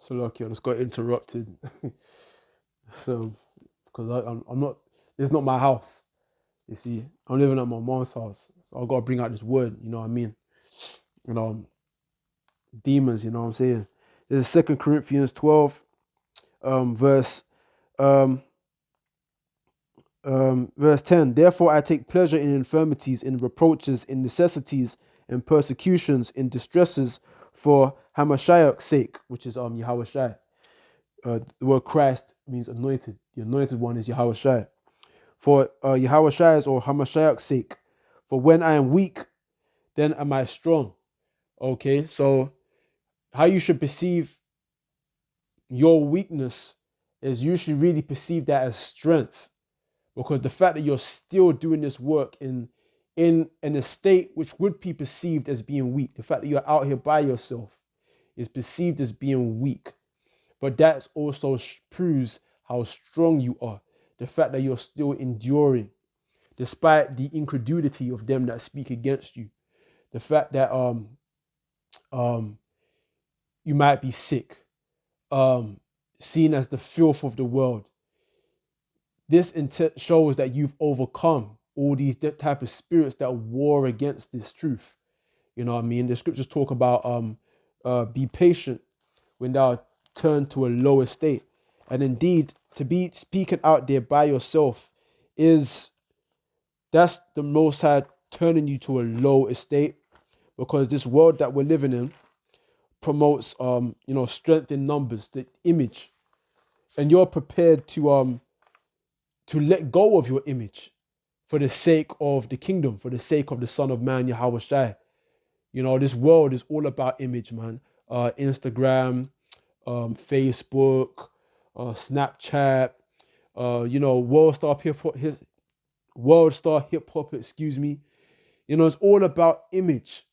So lucky I just got interrupted. So because I'm not. It's not my house. You see, I'm living at my mom's house, so I gotta bring out this word. You know what I mean? You know, demons. You know what I'm saying? This is 2 Corinthians 12, verse um, verse 10. Therefore, I take pleasure in infirmities, in reproaches, in necessities, in persecutions, in distresses, for Hamashiach's sake, which is Yahweh Shai. The word Christ means anointed. The anointed one is Yahweh Shai. For Yahweh Shai's or Hamashiach's sake. For when I am weak, then am I strong. Okay, so how you should perceive your weakness is you should really perceive that as strength, because the fact that you're still doing this work in an estate which would be perceived as being weak, the fact that you're out here by yourself is perceived as being weak, but that also proves how strong you are. The fact that you're still enduring despite the incredulity of them that speak against you, the fact that um you might be sick, um seen as the filth of the world. This shows that you've overcome all these type of spirits that war against this truth. You know what I mean? The scriptures talk about be patient when thou turn to a lower state. And indeed, to be speaking out there by yourself is that's the Most High turning you to a low estate, because this world that we're living in promotes strength in numbers, the image, and you're prepared to let go of your image for the sake of the kingdom, for the sake of the Son of Man, Yahweh Shai. You know, this world is all about image, man. Instagram, Facebook, Snapchat, World Star Hip Hop, excuse me. You know, it's all about image.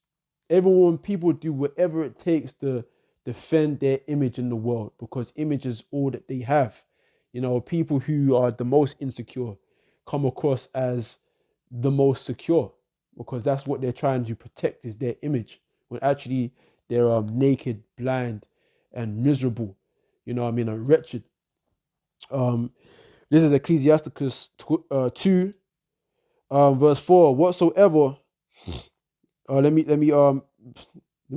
People do whatever it takes to defend their image in the world, because image is all that they have. You know, people who are the most insecure come across as the most secure, because that's what they're trying to protect, is their image, when actually they're naked, blind, and miserable. You know what I mean? And wretched. Um, this is Ecclesiasticus 2, verse 4. Whatsoever. Let me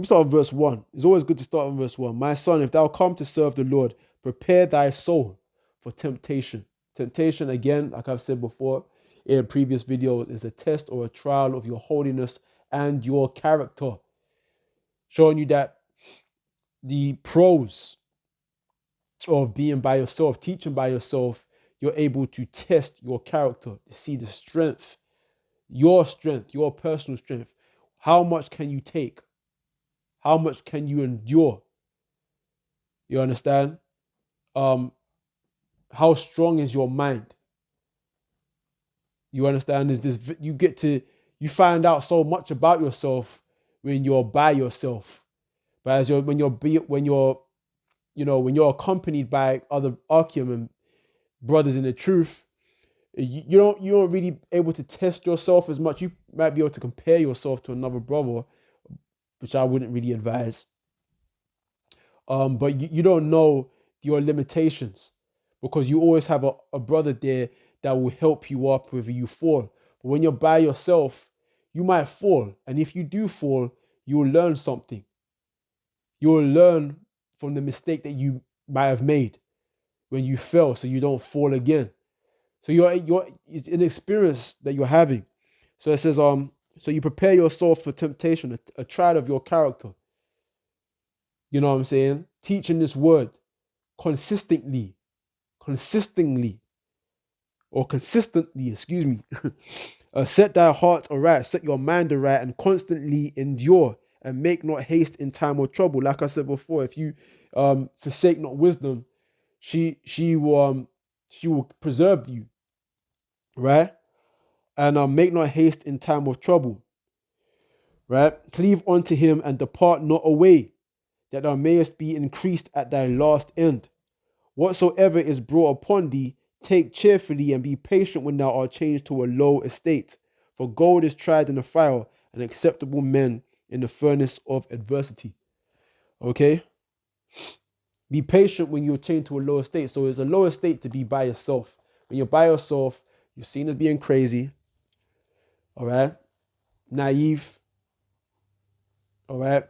start with verse 1. It's always good to start with verse 1. My son, if thou come to serve the Lord, prepare thy soul for temptation. Temptation, again, like I've said before in a previous video, is a test or a trial of your holiness and your character, showing you that the pros of being by yourself, teaching by yourself, you're able to test your character, to see the strength, your personal strength. How much can you take? How much can you endure? You understand? How strong is your mind? You understand? Is this you find out so much about yourself when you're by yourself. But when you're accompanied by other Archeum and brothers in the truth, you don't really able to test yourself as much. You might be able to compare yourself to another brother, which I wouldn't really advise. But you don't know your limitations, because you always have a brother there that will help you up whether you fall. But when you're by yourself, you might fall. And if you do fall, you will learn something. You will learn from the mistake that you might have made when you fell, so you don't fall again. So it's an experience that you're having. So it says, so you prepare yourself for temptation, a trial of your character. You know what I'm saying? Teaching this word consistently, consistently, or consistently, excuse me. Set thy heart aright, set your mind aright, and constantly endure, and make not haste in time of trouble. Like I said before, if you forsake not wisdom, she will preserve you, right? And make not haste in time of trouble, right? Cleave unto him and depart not away, that thou mayest be increased at thy last end. Whatsoever is brought upon thee, take cheerfully, and be patient when thou art changed to a low estate. For gold is tried in the fire, and acceptable men in the furnace of adversity. Okay? Be patient when you're chained to a lower state. So it's a lower state to be by yourself. When you're by yourself, you're seen as being crazy, all right, naive, all right,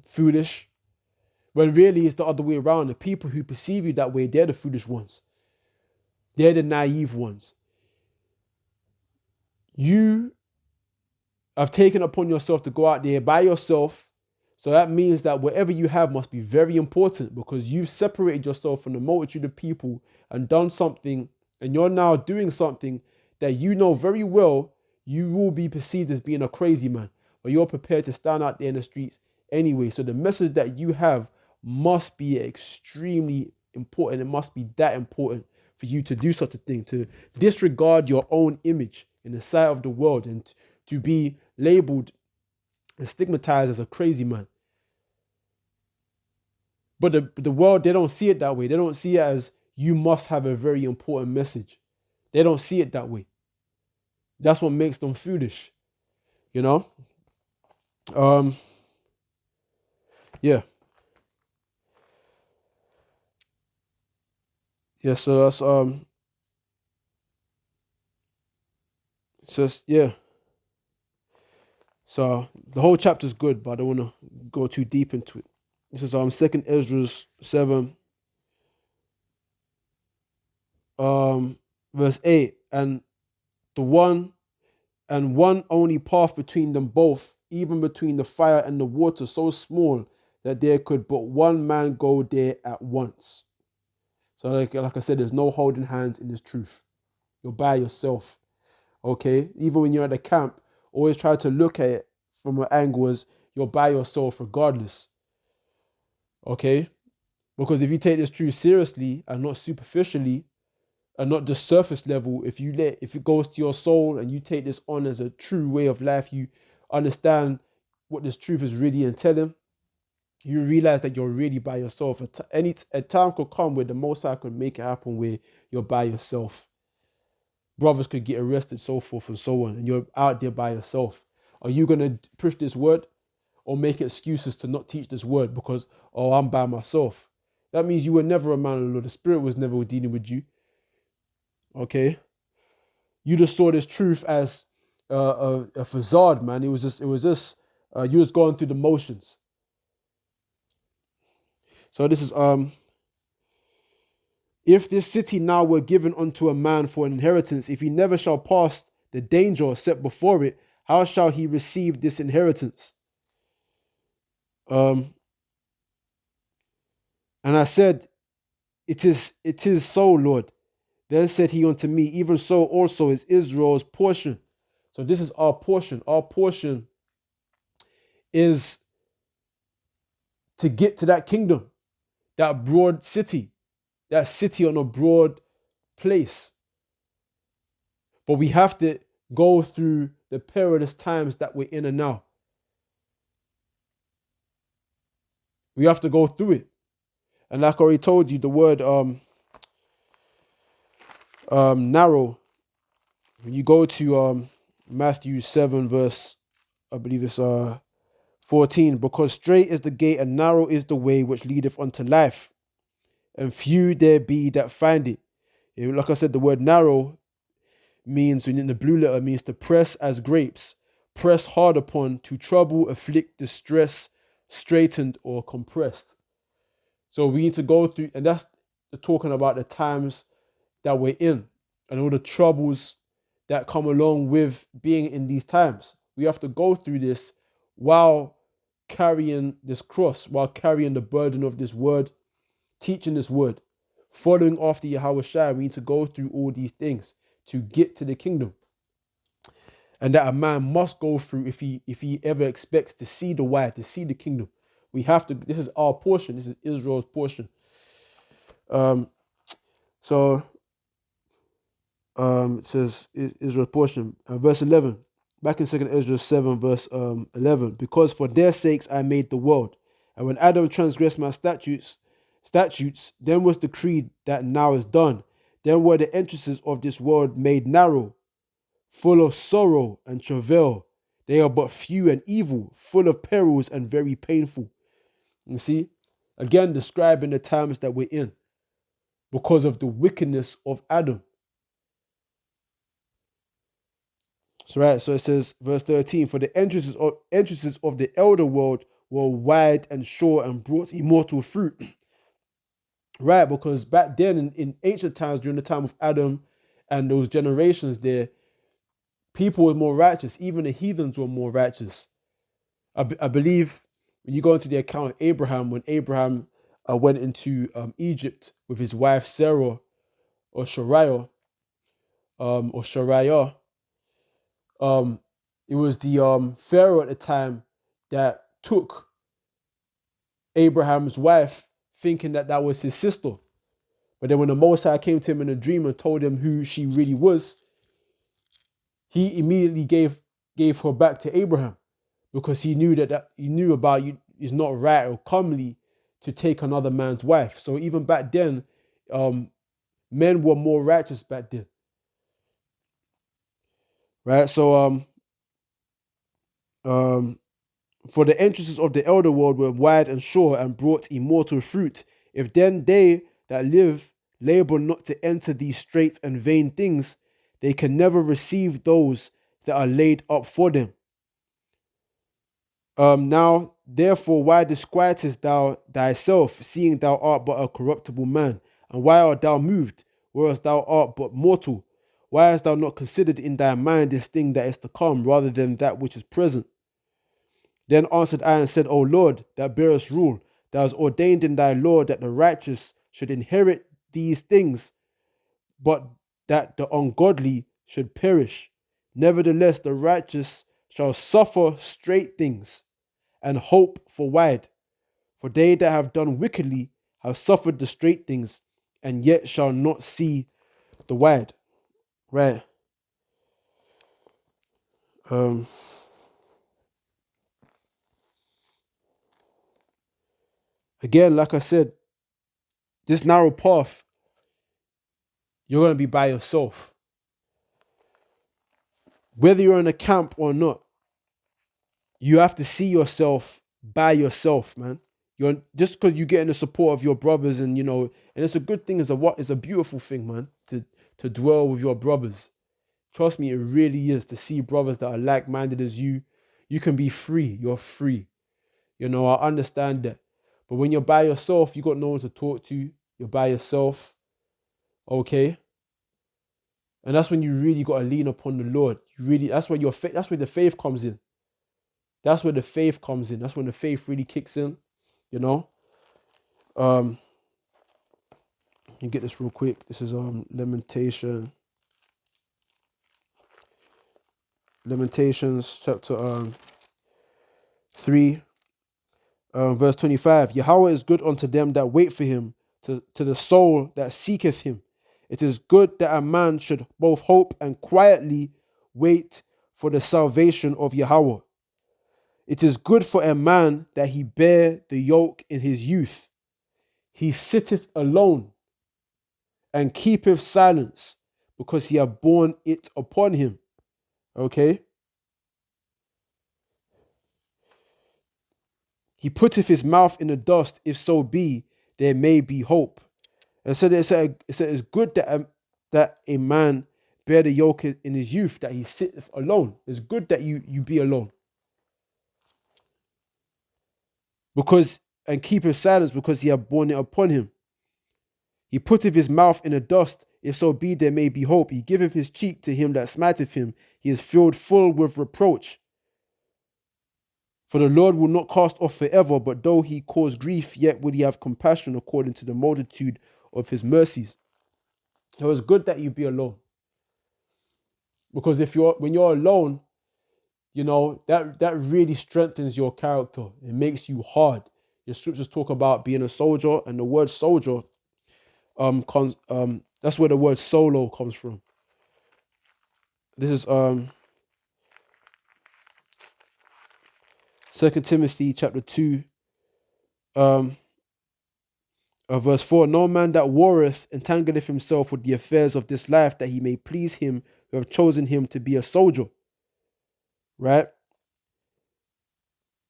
foolish. When really it's the other way around. The people who perceive you that way, they're the foolish ones. They're the naive ones. You have taken upon yourself to go out there by yourself. So that means that whatever you have must be very important, because you've separated yourself from the multitude of people and done something, and you're now doing something that you know very well you will be perceived as being a crazy man, but you're prepared to stand out there in the streets anyway. So the message that you have must be extremely important. It must be that important for you to do such a thing, to disregard your own image in the sight of the world, and to be labeled and stigmatized as a crazy man. But the world, they don't see it that way. They don't see it as you must have a very important message. They don't see it that way. That's what makes them foolish, you know? Yeah. Yeah, so that's just yeah. So the whole chapter's good, but I don't want to go too deep into it. This is Second Ezra's 7, verse 8, the one one only path between them both, even between the fire and the water, so small that there could but one man go there at once. So like I said, there's no holding hands in this truth. You're by yourself. Okay? Even when you're at the camp, always try to look at it from an angle as you're by yourself regardless. Okay? Because if you take this truth seriously and not superficially, and not just surface level, if it goes to your soul and you take this on as a true way of life, you understand what this truth is really entailing, you realize that you're really by yourself. A time could come where the Most High could make it happen where you're by yourself. Brothers could get arrested, so forth and so on, and you're out there by yourself. Are you going to push this word or make excuses to not teach this word because, oh, I'm by myself? That means you were never a man of the Lord. The Spirit was never dealing with you. Okay? You just saw this truth as a facade, man. It was just you was going through the motions. So this is if this city now were given unto a man for an inheritance, if he never shall pass the danger set before it, how shall he receive this inheritance? And I said, it is so, Lord. Then said he unto me, even so also is Israel's portion. So this is our portion. Our portion is to get to that kingdom, that broad city, that city on a broad place. But we have to go through the perilous times that we're in and now. We have to go through it. And like I already told you, the word narrow, when you go to Matthew 7, verse, I believe it's 14, because straight is the gate and narrow is the way which leadeth unto life, and few there be that find it. Like I said, the word narrow means, in the blue letter, means to press as grapes, press hard upon, to trouble, afflict, distress, straightened, or compressed. So we need to go through, and that's talking about the times that we're in and all the troubles that come along with being in these times. We have to go through this while carrying this cross, while carrying the burden of this word, teaching this word, following after Yahweh Shai. We need to go through all these things to get to the kingdom. And that a man must go through if he ever expects to see the way, to see the kingdom. We have to, this is our portion, this is Israel's portion. It says Israel's portion, verse 11, back in 2nd Ezra 7, verse 11, because for their sakes I made the world, and when Adam transgressed my statutes, then was decreed that now is done. Then were the entrances of this world made narrow, full of sorrow and travail. They are but few and evil, full of perils and very painful. You see? Again, describing the times that we're in because of the wickedness of Adam. So right, so it says, verse 13, for the entrances of the elder world were wide and sure and brought immortal fruit. Right, because back then in ancient times, during the time of Adam and those generations there, people were more righteous. Even the heathens were more righteous. I believe when you go into the account of Abraham, when Abraham went into Egypt with his wife Sarah or Shariah, um, it was the Pharaoh at the time that took Abraham's wife, thinking that that was his sister. But then when the Most High came to him in a dream and told him who she really was, he immediately gave her back to Abraham, because he knew that he knew about you is not right or comely to take another man's wife. So even back then, men were more righteous back then, right? So for the entrances of the elder world were wide and sure and brought immortal fruit. If then they that live labor not to enter these straight and vain things, they can never receive those that are laid up for them. Now, therefore, why disquietest thou thyself, seeing thou art but a corruptible man? And why art thou moved, whereas thou art but mortal? Why hast thou not considered in thy mind this thing that is to come, rather than that which is present? Then answered I and said, O Lord, that bearest rule, thou hast ordained in thy law that the righteous should inherit these things, but that the ungodly should perish. Nevertheless, the righteous shall suffer straight things, and hope for wide. For they that have done wickedly have suffered the straight things, and yet shall not see the wide. Right. Um, Again, like I said, this narrow path, you're going to be by yourself. Whether you're in a camp or not, you have to see yourself by yourself, man. You're just because you get in the support of your brothers, and and it's a good thing. It's a beautiful thing, man, to dwell with your brothers. Trust me, it really is, to see brothers that are like-minded as you. You can be free. You're free. I understand that. But when you're by yourself, you got no one to talk to. You're by yourself. Okay. And that's when you really got to lean upon the Lord. That's where that's where the faith comes in. That's where the faith comes in. That's when the faith really kicks in. You know? Let me get this real quick. This is Lamentations chapter 3, verse 25. Yahweh is good unto them that wait for him, to the soul that seeketh him. It is good that a man should both hope and quietly wait for the salvation of Yahweh. It is good for a man that he bear the yoke in his youth. He sitteth alone and keepeth silence, because he hath borne it upon him. Okay? He putteth his mouth in the dust, if so be there may be hope. And so it said it's good that a man bear the yoke in his youth, that he sitteth alone. It's good that you be alone. And keepeth silence, because he hath borne it upon him. He putteth his mouth in the dust, if so be there may be hope. He giveth his cheek to him that smiteth him. He is filled full with reproach. For the Lord will not cast off forever, but though he cause grief, yet will he have compassion according to the multitude of his mercies. So it's good that you be alone. Because when you're alone, that really strengthens your character. It makes you hard. Your scriptures talk about being a soldier, and the word soldier that's where the word solo comes from. This is 2 Timothy chapter 2, verse 4. No man that warreth entangleth himself with the affairs of this life, that he may please him who have chosen him to be a soldier. Right?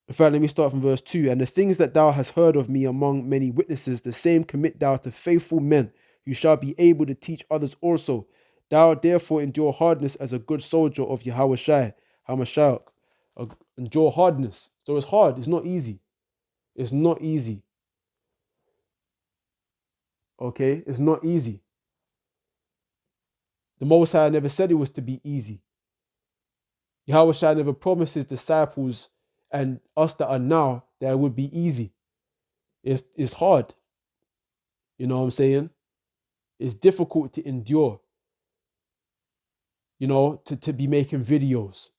In fact, let me start from verse 2. And the things that thou hast heard of me among many witnesses, the same commit thou to faithful men, who shall be able to teach others also. Thou therefore endure hardness as a good soldier of Yahweh Shai, Hamashiach. Endure hardness. So it's hard. It's not easy. It's not easy. Okay? It's not easy. The Most High never said it was to be easy. Yahweh Shai never promised his disciples and us that are now that it would be easy. It's hard. You know what I'm saying? It's difficult to endure. You know, to be making videos,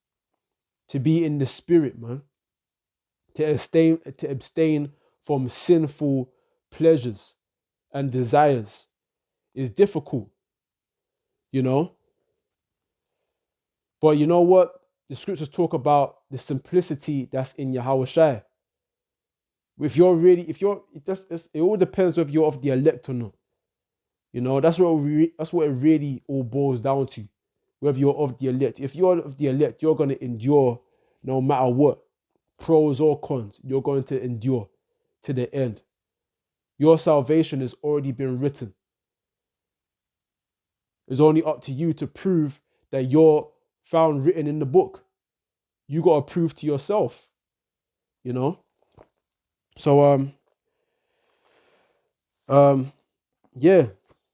to be in the spirit, man. To abstain from sinful pleasures and desires is difficult, you know. But you know what? The scriptures talk about the simplicity that's in Yahweh Shai. If you're really, if you're, it all depends whether you're of the elect or not. You know, that's what it really all boils down to. Whether you're of the elect. If you're of the elect, you're going to endure no matter what. Pros or cons, you're going to endure to the end. Your salvation has already been written. It's only up to you to prove that you're found written in the book. You got to prove to yourself, you know? So, yeah.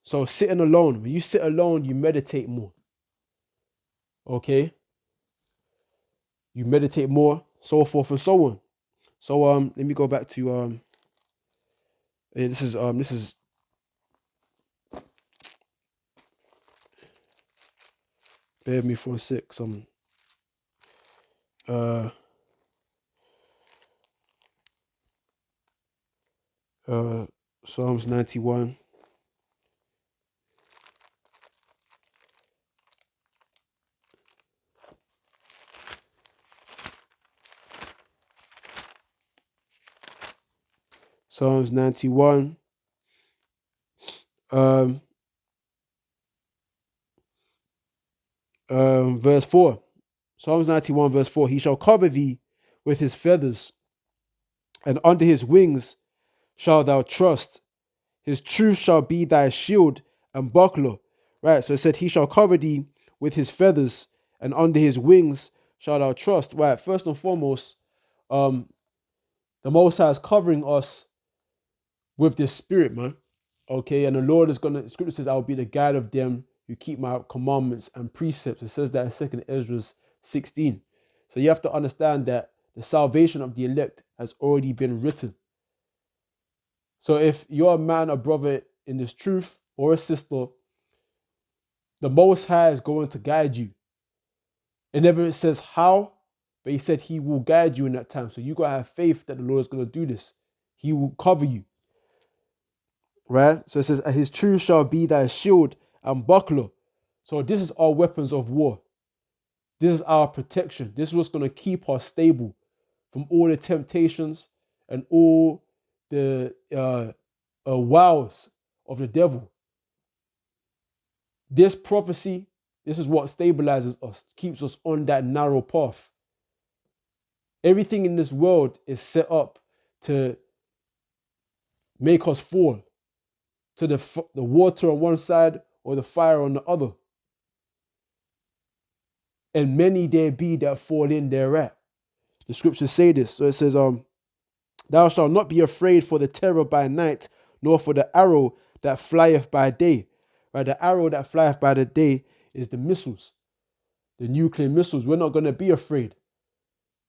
So sitting alone, when you sit alone, you meditate more. Okay? You meditate more, so forth and so on. So, let me go back to, this is, bear with me for a sec. Uh, Psalms 91. Psalms 91. Verse 4. Psalms 91, verse 4. He shall cover thee with his feathers, and under his wings shalt thou trust. His truth shall be thy shield and buckler. Right. So it said, he shall cover thee with his feathers, and under his wings shalt thou trust. Right. First and foremost, the Most High is covering us with this spirit, man. Okay. And the Lord is gonna, scripture says, I will be the guide of them who keep my commandments and precepts. It says that in 2 Ezra 16. So you have to understand that the salvation of the elect has already been written. So if you're a man or brother in this truth or a sister, the Most High is going to guide you. It never says how, but he said he will guide you in that time. So you got to have faith that the Lord is going to do this. He will cover you. Right? So it says, his truth shall be thy shield and buckler. So this is our weapons of war. This is our protection. This is what's going to keep us stable from all the temptations and all the wiles of the devil. This prophecy, this is what stabilizes us, keeps us on that narrow path. Everything in this world is set up to make us fall to the water on one side or the fire on the other. And many there be that fall in thereat. The scriptures say this. So it says, thou shalt not be afraid for the terror by night, nor for the arrow that flieth by day. Right? The arrow that flieth by the day is the missiles, the nuclear missiles. We're not going to be afraid.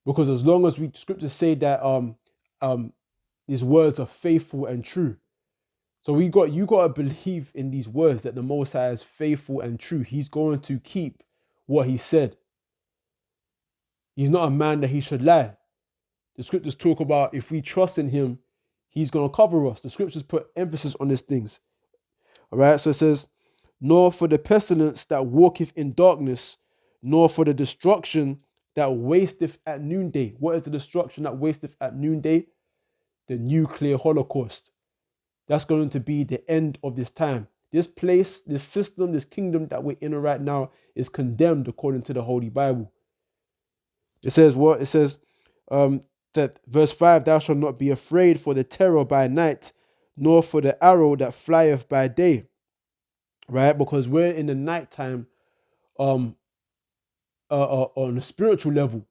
Because as long as scriptures say that these words are faithful and true. So you got to believe in these words that the Most High is faithful and true. He's going to keep what he said. He's not a man that he should lie. The scriptures talk about if we trust in him, he's going to cover us. The scriptures put emphasis on these things. All right. So it says, nor for the pestilence that walketh in darkness, nor for the destruction that wasteth at noonday. What is the destruction that wasteth at noonday? The nuclear holocaust. That's going to be the end of this time. This place, this system, this kingdom that we're in right now is condemned according to the Holy Bible. It says what? It says, That verse 5, thou shalt not be afraid for the terror by night, nor for the arrow that flieth by day. Right? Because we're in the nighttime um on a spiritual level.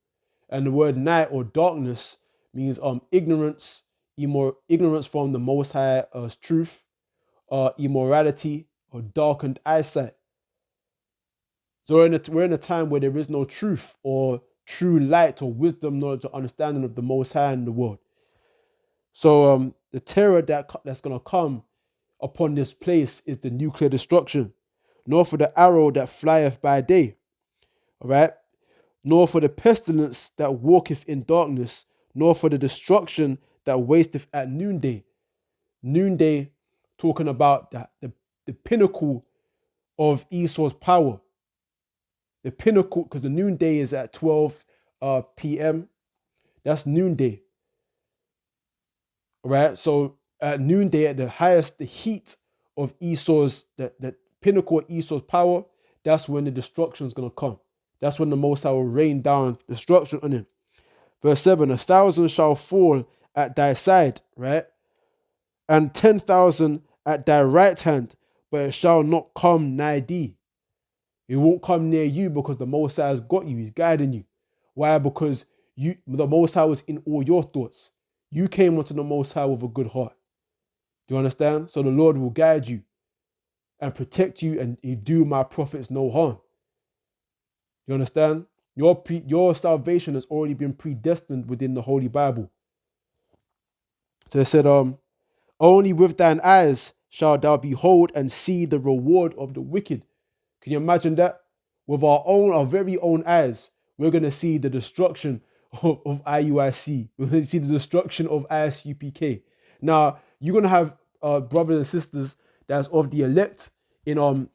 And the word night or darkness means ignorance, ignorance from the most high truth, immorality, or darkened eyesight. So we're in a time where there is no truth or true light or wisdom, knowledge, or understanding of the Most High in the world. So the terror that's going to come upon this place is the nuclear destruction, nor for the arrow that flieth by day, all right, nor for the pestilence that walketh in darkness, nor for the destruction that wasteth at noonday. Noonday, talking about the pinnacle of Esau's power. The pinnacle, because the noonday is at 12 p.m. That's noonday. All right. So at noonday, at the highest, the heat of Esau's, the pinnacle of Esau's power, that's when the destruction is going to come. That's when the Most High will rain down destruction on him. Verse 7, 1,000 shall fall at thy side, right? And 10,000 at thy right hand, but it shall not come nigh thee. It won't come near you because the Most High has got you. He's guiding you. Why? Because the Most High was in all your thoughts. You came unto the Most High with a good heart. Do you understand? So the Lord will guide you and protect you, and he do my prophets no harm. You understand? Your salvation has already been predestined within the Holy Bible. So it said, only with thine eyes shalt thou behold and see the reward of the wicked. Can you imagine that? With our very own eyes, we're going to see the destruction of IUIC. We're going to see the destruction of ISUPK. Now, you're going to have brothers and sisters that's of the elect in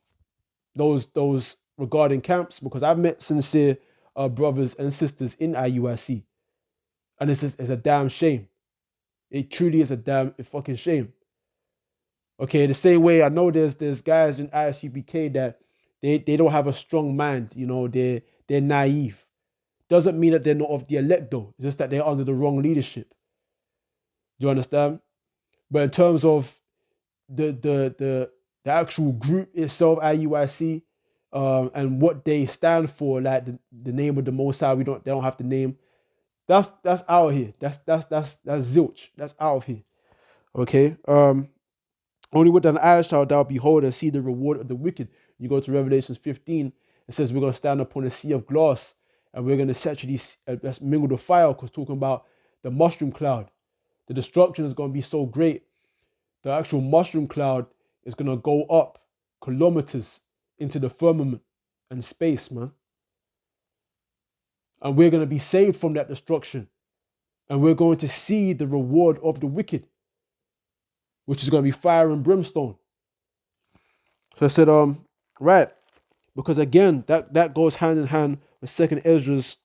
those regarding camps, because I've met sincere brothers and sisters in IUIC. And it's a damn shame. It truly is a fucking shame. Okay, the same way I know there's guys in ISUPK that they don't have a strong mind, they're naive. Doesn't mean that they're not of the elect though. It's just that they're under the wrong leadership. Do you understand? But in terms of the actual group itself, IUIC, and what they stand for, like the name of the Most High, they don't have to name. That's out of here. That's zilch. That's out of here. Okay. Only with thine eyes shalt thou behold and see the reward of the wicked. You go to Revelation 15, it says we're going to stand upon a sea of glass and we're going to saturate that's mingled with fire, because talking about the mushroom cloud. The destruction is going to be so great. The actual mushroom cloud is going to go up kilometers into the firmament and space, man. And we're going to be saved from that destruction. And we're going to see the reward of the wicked, which is going to be fire and brimstone. So I said, right, because again, that goes hand in hand with 2 Ezra's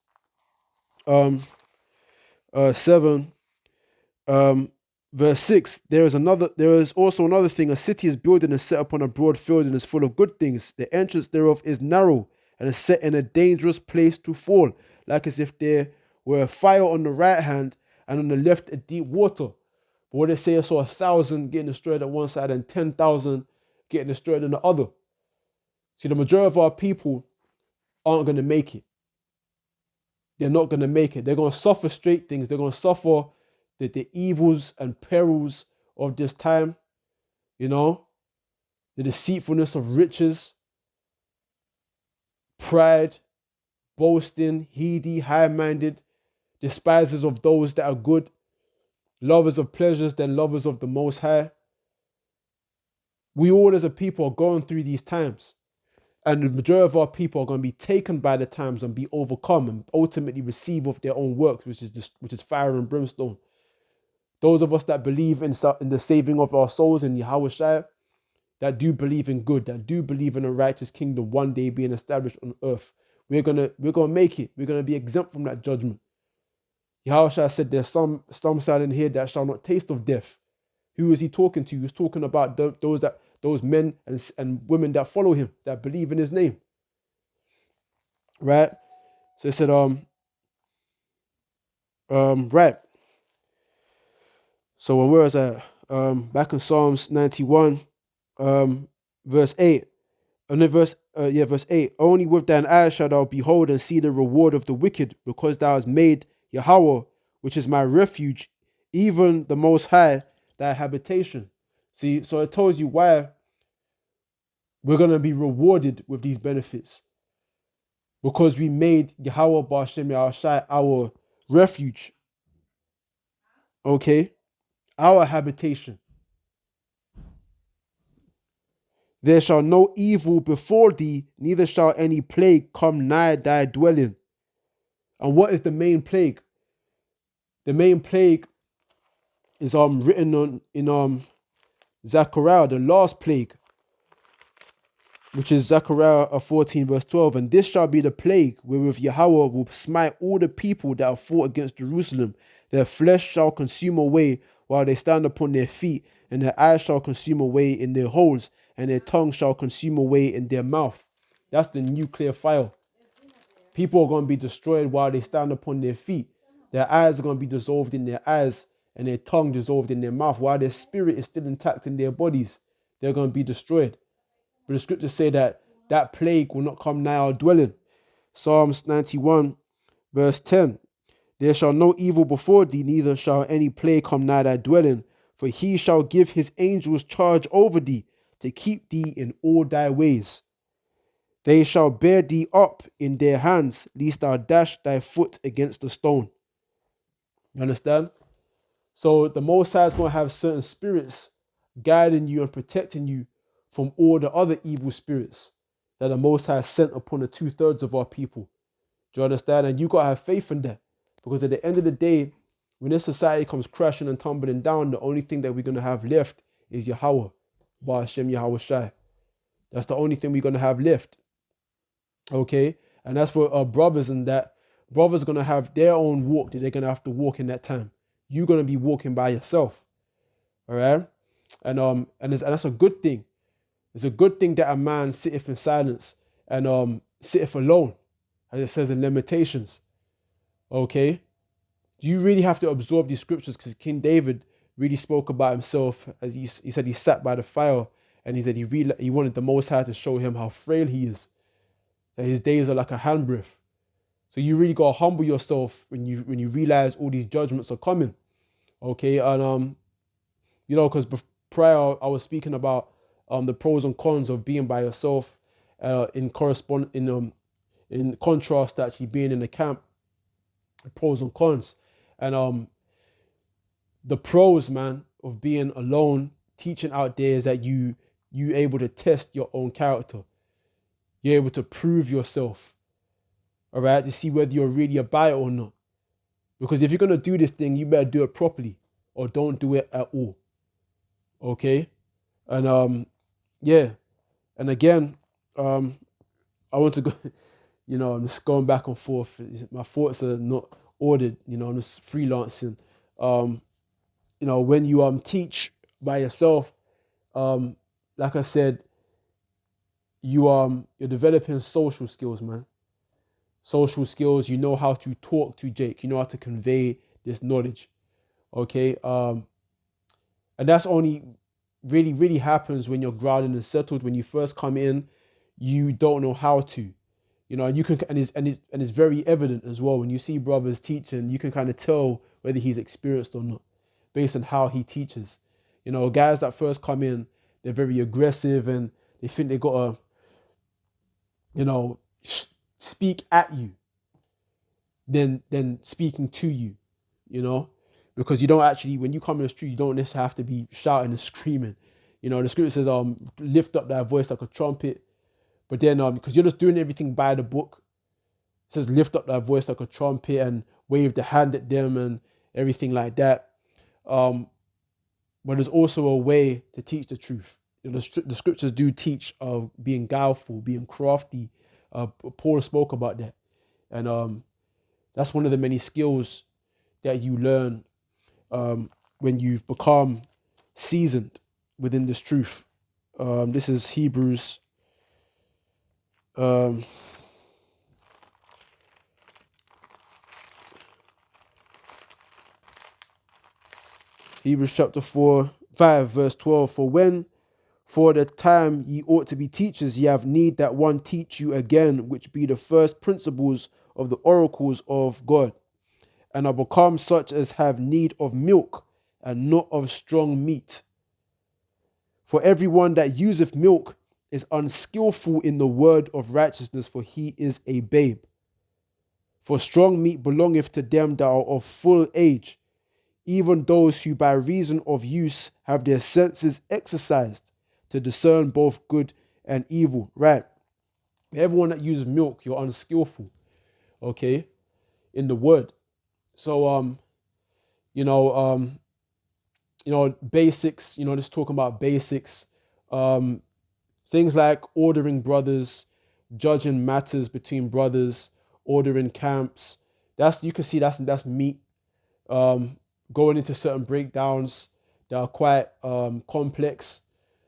7, verse 6. There is also another thing. A city is builded and set upon a broad field and is full of good things. The entrance thereof is narrow and is set in a dangerous place to fall, like as if there were a fire on the right hand and on the left a deep water. But what they say, I saw 1,000 getting destroyed at one side and 10,000 getting destroyed on the other. See, the majority of our people aren't going to make it. They're not going to make it. They're going to suffer straight things. They're going to suffer the evils and perils of this time, the deceitfulness of riches, pride, boasting, heedy, high-minded, despisers of those that are good, lovers of pleasures than lovers of the Most High. We all as a people are going through these times. And the majority of our people are going to be taken by the times and be overcome and ultimately receive of their own works, which is fire and brimstone. Those of us that believe in the saving of our souls in Yahweh Shai, that do believe in good, that do believe in a righteous kingdom one day being established on earth, we're gonna make it. We're gonna be exempt from that judgment. Yahweh Shai said, "There's some side in here that shall not taste of death." Who is he talking to? He was talking about those men and women that follow him, that believe in his name. Right? So it said, right. So when we're at back in Psalms 91, um, verse 8, and then verse 8, only with thine eyes shalt thou behold and see the reward of the wicked, because thou hast made Yahweh, which is my refuge, even the Most High, thy habitation. See, so it tells you why we're going to be rewarded with these benefits, because we made Yahweh Ba'ashem Yahushai our refuge, okay, our habitation. There shall no evil befall thee, neither shall any plague come nigh thy dwelling. And what is the main plague? The main plague is written on in Zechariah, the last plague, which is Zechariah 14 verse 12. And this shall be the plague wherewith Yahweh will smite all the people that have fought against Jerusalem. Their flesh shall consume away while they stand upon their feet, and their eyes shall consume away in their holes, and their tongue shall consume away in their mouth. That's the nuclear fire. People are going to be destroyed while they stand upon their feet. Their eyes are going to be dissolved in their eyes, and their tongue dissolved in their mouth. While their spirit is still intact in their bodies, they're going to be destroyed. But the scriptures say that that plague will not come nigh our dwelling. Psalms 91 verse 10. There shall no evil befall thee, neither shall any plague come nigh thy dwelling. For he shall give his angels charge over thee, to keep thee in all thy ways. They shall bear thee up in their hands, lest thou dash thy foot against a stone. You understand? So the Most High is going to have certain spirits guiding you and protecting you from all the other evil spirits that the Most High sent upon the 2/3 of our people. Do you understand? And you got to have faith in that. Because at the end of the day, when this society comes crashing and tumbling down, the only thing that we're going to have left is Yahweh, Ba'ashem Yahweh Shai. That's the only thing we're going to have left. Okay? And that's for our brothers, and that brothers are going to have their own walk that they're going to have to walk in that time. You're going to be walking by yourself. All right? And that's a good thing. It's a good thing that a man sitteth in silence and sitteth alone, as it says in Lamentations. Okay? You really have to absorb these scriptures, because King David really spoke about himself. As he said, he sat by the fire, and he said he wanted the Most High to show him how frail he is, that his days are like a handbreadth. So you really gotta humble yourself when you realize all these judgments are coming. Okay, and because prior I was speaking about the pros and cons of being by yourself, in contrast to actually being in the camp, pros and cons. And the pros, man, of being alone, teaching out there, is that you able to test your own character. You're able to prove yourself, all right, to see whether you're really about it or not. Because if you're gonna do this thing, you better do it properly, or don't do it at all. Okay, and yeah, and again, I want to go. I'm just going back and forth. My thoughts are not ordered. I'm just freelancing. When you teach by yourself, like I said, you're developing social skills, man. Social skills. You know how to talk to Jake. You know how to convey this knowledge. Okay. And that's only really, really happens when you're grounded and settled. When you first come in, you don't know how to. And you can, and it's very evident as well when you see brothers teaching. You can kind of tell whether he's experienced or not, based on how he teaches. Guys that first come in, they're very aggressive and they think they gotta, speak at you, than speaking to you, because you don't actually, when you come in the street, you don't necessarily have to be shouting and screaming. The scripture says, lift up thy voice like a trumpet, but then because you're just doing everything by the book. It says lift up thy voice like a trumpet and wave the hand at them and everything like that. But there's also a way to teach the truth. The scriptures do teach of being guileful, being crafty. Paul spoke about that. And that's one of the many skills that you learn when you've become seasoned within this truth. This is Hebrews. Hebrews chapter 4, 5, verse 12. For when for the time ye ought to be teachers, ye have need that one teach you again, which be the first principles of the oracles of God, and are become such as have need of milk, and not of strong meat. For everyone that useth milk is unskillful in the word of righteousness, for he is a babe. For strong meat belongeth to them that are of full age, even those who by reason of use have their senses exercised to discern both good and evil. Right. Everyone that uses milk, you're unskillful, okay, in the word. So you know, basics, just talking about basics. Um, Things like ordering brothers, judging matters between brothers, ordering camps. You can see that's meat. Um, Going into certain breakdowns that are quite complex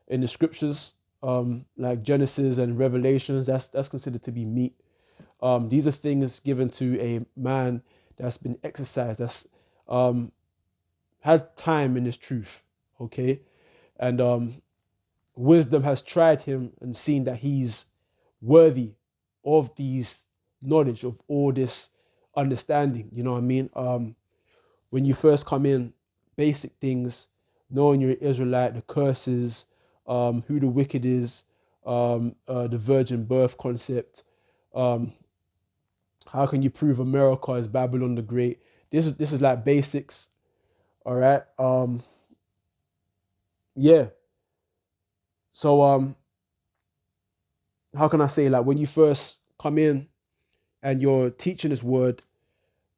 in the scriptures, like Genesis and Revelations. That's considered to be meat. These are things given to a man that's been exercised, that's um, had time in his truth. Okay, and wisdom has tried him and seen that he's worthy of these knowledge, of all this understanding. You know what I mean? When you first come in, basic things, knowing you're an Israelite, the curses, who the wicked is, the virgin birth concept, um, how can you prove America is Babylon the Great? This is like basics. All right. Yeah. So how can I say, like, when you first come in and you're teaching this word,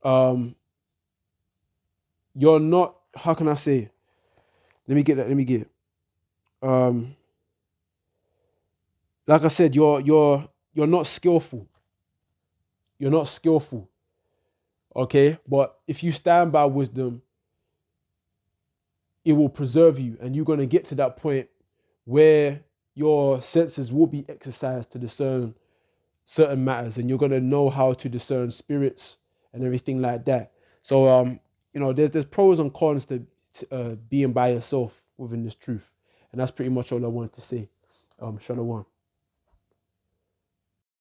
um, you're not, how can I say? Let me get that. Let me get it. Um, like I said, you're not skillful. You're not skillful. Okay, but if you stand by wisdom, it will preserve you, and you're gonna get to that point where your senses will be exercised to discern certain matters, and you're gonna know how to discern spirits and everything like that. So there's pros and cons to being by yourself within this truth, and that's pretty much all I wanted to say. Shalom.